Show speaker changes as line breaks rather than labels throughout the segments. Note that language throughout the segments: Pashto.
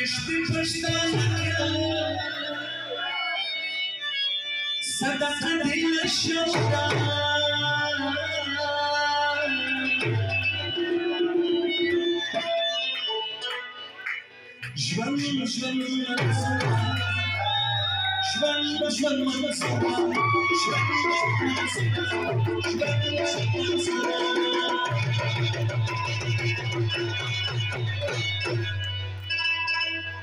راوشتی پشتانه صدقه دل شورا جوان جوان منصورا جوان جوان منصورا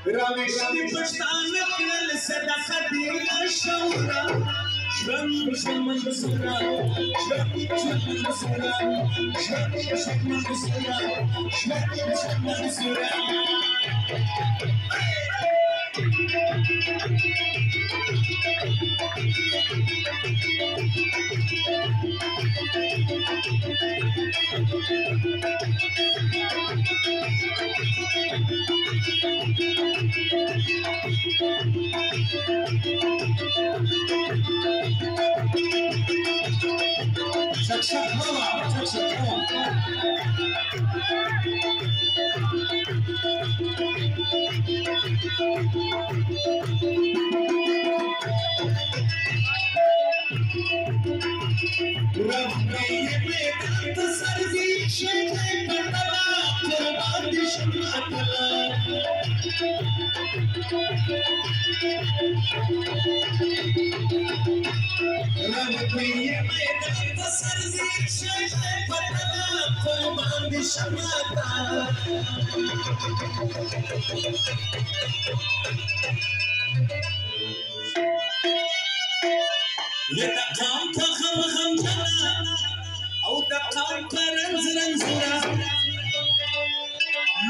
راوشتی پشتانه کل صدقه دل شورا جوان جوان منصورا جوان جوان منصورا جوان جوان منصورا جوان جوان منصورا يدقام تخم خمجنا أو دقام كرنز رنزورا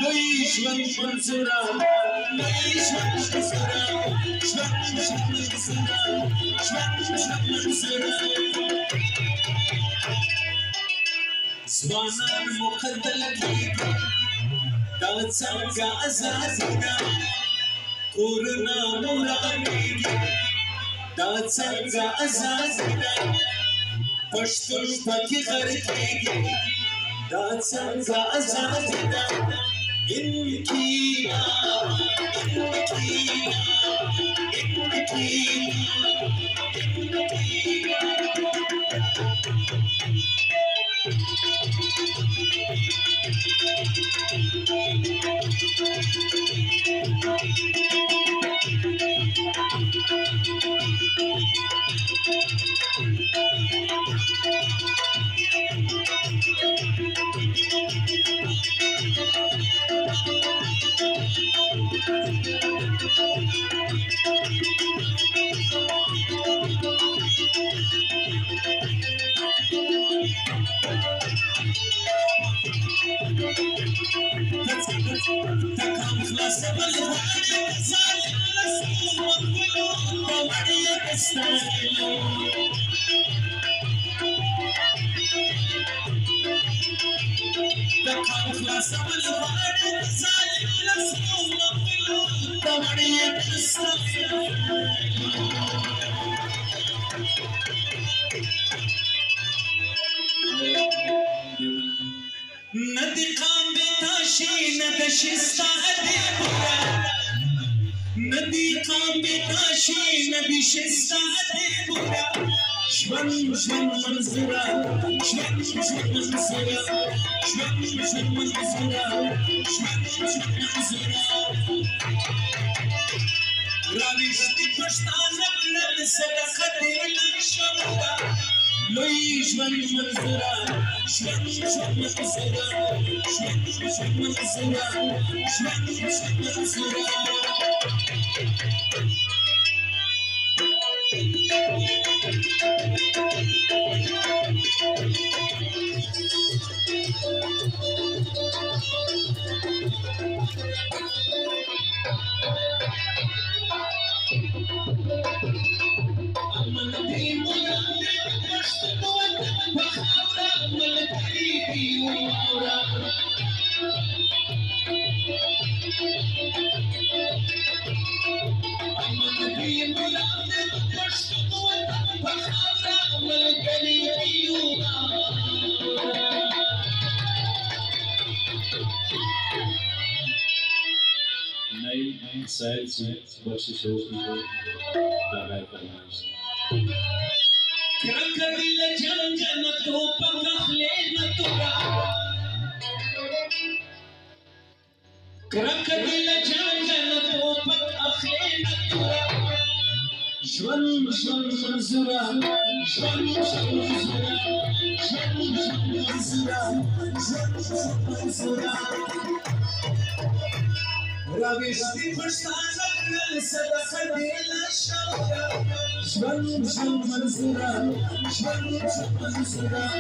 لويش منصورا لويش منصورا شوان منصورا شوان منصورا زوانا مقدل كيد دعوت سنگا أزادنا كورنا مراني دعوت سنگا أزادنا پشتون پاکی غرقی دعوت سنگا أزادنا إنكينا إنكينا إنكينا ندی قام بتاشی ندشستا ادبورا ندی قام بتاشی ندشستا ادبورا شوان شوان منصورا شوان شوان منصورا شوان شوان منصورا شوان شوان منصورا راوشتی پشتانه بلند صدقه دل شورا لويش منصورا شوان شوان منصورا شوان شوان منصورا شوان شوان منصورا
سألتي بخشش وقتي دعاء فرماش
كركب الجنة توبك خلينا ترى كركب الجنة توبك خلينا ترى جوان منزورة جوان منزورة رابشتي فرسانك صدقة ديلا شوكة جوان منزورة جوان منزورة